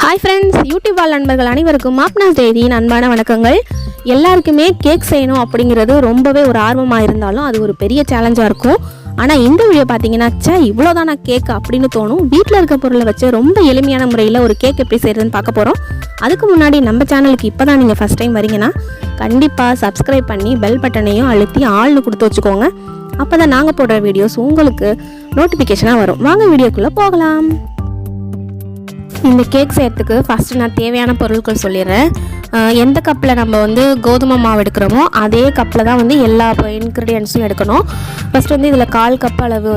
Hi friends, YouTube வாழ் நண்பர்கள் அனைவருக்கும் மாப்னாஸ் டெய்ரியின் அன்பான வணக்கங்கள். எல்லாருக்குமே கேக் செய்யணும் அப்படிங்கிறது ரொம்பவே ஒரு ஆர்வமாக இருந்தாலும் அது ஒரு பெரிய சேலஞ்சாக இருக்கும். ஆனால் இந்த வீடியோ பார்த்தீங்கன்னா இவ்வளோதானா கேக் அப்படின்னு தோணும். வீட்டில் இருக்க பொருளை வச்சு ரொம்ப எளிமையான முறையில் ஒரு கேக் எப்படி செய்கிறதுன்னு பார்க்க போகிறோம். அதுக்கு முன்னாடி நம்ம சேனலுக்கு இப்போ தான் நீங்கள் ஃபஸ்ட் டைம் வரீங்கன்னா கண்டிப்பாக சப்ஸ்கிரைப் பண்ணி பெல் பட்டனையும் அழுத்தி ஆள்னு கொடுத்து வச்சுக்கோங்க. அப்போ தான் நாங்கள் போடுற வீடியோஸ் உங்களுக்கு நோட்டிஃபிகேஷனாக வரும். வாங்க வீடியோக்குள்ளே போகலாம். இந்த கேக் செய்யறதுக்கு ஃபஸ்ட்டு நான் தேவையான பொருட்கள் சொல்லிடுறேன். எந்த கப்பில் நம்ம கோதுமை மாவு எடுக்கிறோமோ அதே கப்பில் தான் எல்லா இன்க்ரீடியன்ஸும் எடுக்கணும். ஃபஸ்ட்டு இதில் 1/4 கப் அளவு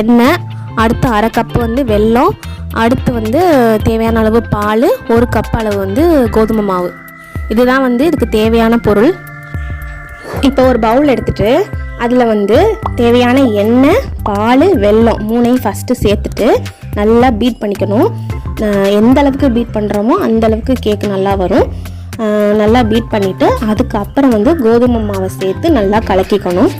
எண்ணெய், அடுத்து 1/2 கப்பு வெல்லம், அடுத்து தேவையான அளவு பால், 1 கப் அளவு கோதுமை மாவு. இதுதான் இதுக்கு தேவையான பொருள். இப்போ ஒரு பவுல் எடுத்துகிட்டு அதில் தேவையான எண்ணெய், பால், வெல்லம் 3ஐயும் ஃபஸ்ட்டு சேர்த்துட்டு நல்லா பீட் பண்ணிக்கணும். எந்த அளவுக்கு பீட் பண்ணுறோமோ அந்தளவுக்கு கேக் நல்லா வரும். நல்லா பீட் பண்ணிவிட்டு அதுக்கப்புறம் கோதுமை மாவை சேர்த்து நல்லா கலக்கிக்கணும்.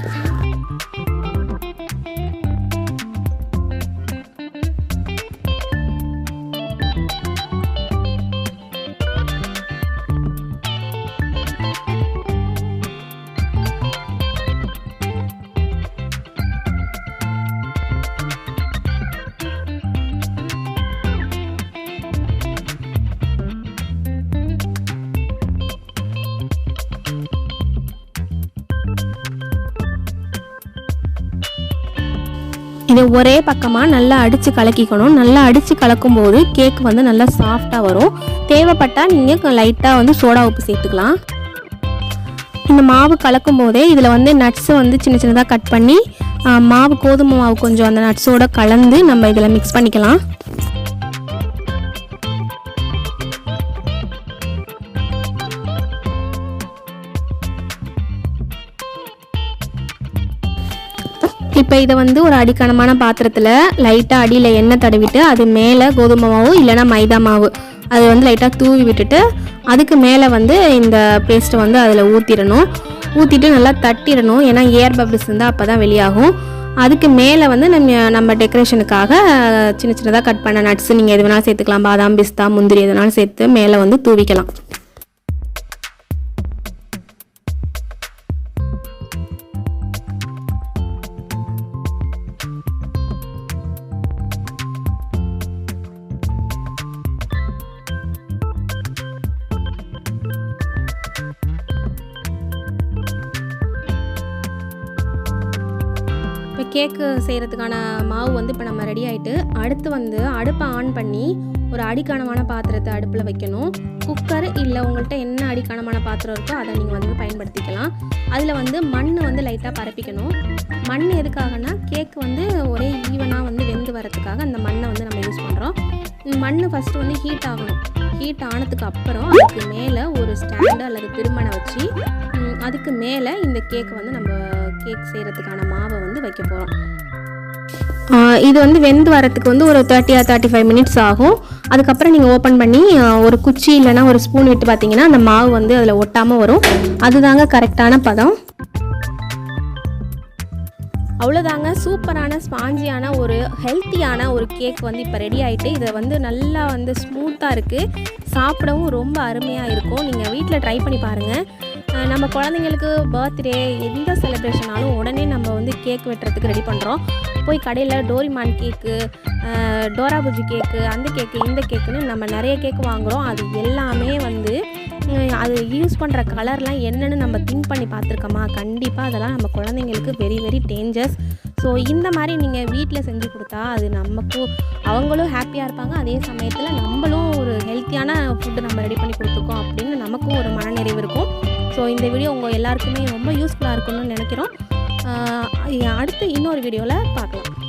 இதை ஒரே பக்கமாக நல்லா அடித்து கலக்கிக்கணும். நல்லா அடித்து கலக்கும்போது கேக் நல்லா சாஃப்டாக வரும். தேவைப்பட்டால் நீங்கள் லைட்டாக சோடா உப்பு சேர்த்துக்கலாம். இந்த மாவு கலக்கும் போதே இதில் நட்ஸை சின்ன சின்னதாக கட் பண்ணி மாவு கோதுமை மாவு கொஞ்சம் அந்த நட்ஸோடு கலந்து நம்ம இதில் மிக்ஸ் பண்ணிக்கலாம். இப்போ இதை ஒரு அடிக்கனமான பாத்திரத்தில் லைட்டாக அடியில் எண்ணெய் தடவிட்டு அது மேலே கோதுமை மாவு இல்லைனா மைதா மாவு அது லைட்டாக தூவி விட்டுட்டு அதுக்கு மேலே இந்த பேஸ்ட்டை அதில் ஊற்றிட்டு நல்லா தட்டிடணும். ஏன்னா ஏர் பபிள்ஸ் இருந்தால் அப்போ தான் வெளியாகும். அதுக்கு மேலே நம்ம டெக்கரேஷனுக்காக சின்ன சின்னதாக கட் பண்ண நட்ஸ் நீங்கள் எது வேணாலும் சேர்த்துக்கலாம். பாதாம், பிஸ்தா, முந்திரி எதுனாலும் சேர்த்து மேலே தூவிக்கலாம். இப்போ கேக்கு செய்கிறதுக்கான மாவு இப்போ நம்ம ரெடி ஆகிட்டு அடுத்து அடுப்பை ஆன் பண்ணி ஒரு அடிக்கனமான பாத்திரத்தை அடுப்பில் வைக்கணும். குக்கர் இல்லை உங்கள்கிட்ட என்ன அடிக்கனமான பாத்திரம் இருக்கோ அதை நீங்கள் பயன்படுத்திக்கலாம். அதில் மண் லைட்டாக பரப்பிக்கணும். மண் எதுக்காகனா கேக் ஒரே ஈவனாக வெந்து வரதுக்காக அந்த மண்ணை நம்ம யூஸ் பண்ணுறோம். மண் ஃபஸ்ட்டு ஹீட் ஆகணும். ஹீட் ஆனதுக்கு அப்புறம் அதுக்கு மேலே ஒரு ஸ்டாண்டு அல்லது திருமணை வச்சு அதுக்கு மேலே இந்த கேக்கை நம்ம கேக் செய்கிறதுக்கான மாவை வைக்க போகிறோம். இது வெந்து வரத்துக்கு ஒரு 30 or 35 மினிட்ஸ் ஆகும். அதுக்கப்புறம் நீங்கள் ஓப்பன் பண்ணி ஒரு குச்சி இல்லைனா ஒரு ஸ்பூன் விட்டு பார்த்தீங்கன்னா அந்த மாவு அதில் ஒட்டாமல் வரும். அதுதாங்க கரெக்டான பதம். அவ்வளோதாங்க, சூப்பரான ஸ்பாஞ்சியான ஒரு ஹெல்த்தியான ஒரு கேக் இப்போ ரெடி ஆகிட்டு. இதை நல்லா ஸ்மூத்தாக இருக்குது. சாப்பிடவும் ரொம்ப அருமையாக இருக்கும். நீங்கள் வீட்டில் ட்ரை பண்ணி பாருங்கள். நம்ம குழந்தைங்களுக்கு பர்த்டே எந்த செலிப்ரேஷனாலும் உடனே நம்ம கேக் வெட்டுறதுக்கு ரெடி பண்ணுறோம். போய் கடையில் டோரிமான் கேக்கு, டோரா புஜி கேக்கு, அந்த கேக்கு இந்த கேக்குன்னு நம்ம நிறைய கேக்கு வாங்குகிறோம். அது எல்லாமே அது யூஸ் பண்ணுற கலர்லாம் என்னென்னு நம்ம திங்க் பண்ணி பார்த்துருக்கோமா? கண்டிப்பாக அதெல்லாம் நம்ம குழந்தைங்களுக்கு வெரி வெரி டேஞ்சர்ஸ். ஸோ இந்த மாதிரி நீங்கள் வீட்டில் செஞ்சு கொடுத்தா அது நமக்கும் அவங்களும் ஹாப்பியாக இருப்பாங்க. அதே சமயத்தில் நம்மளும் ஒரு ஹெல்த்தியான ஃபுட்டு நம்ம ரெடி பண்ணி கொடுத்துருக்கோம் அப்படின்னு நமக்கும் ஒரு மனநிறைவு இருக்கும். ஸோ இந்த வீடியோ உங்கள் எல்லாருக்குமே ரொம்ப யூஸ்ஃபுல்லாக இருக்கும்னு நினைக்கிறோம். அடுத்து இன்னொரு வீடியோவில் பார்க்கலாம்.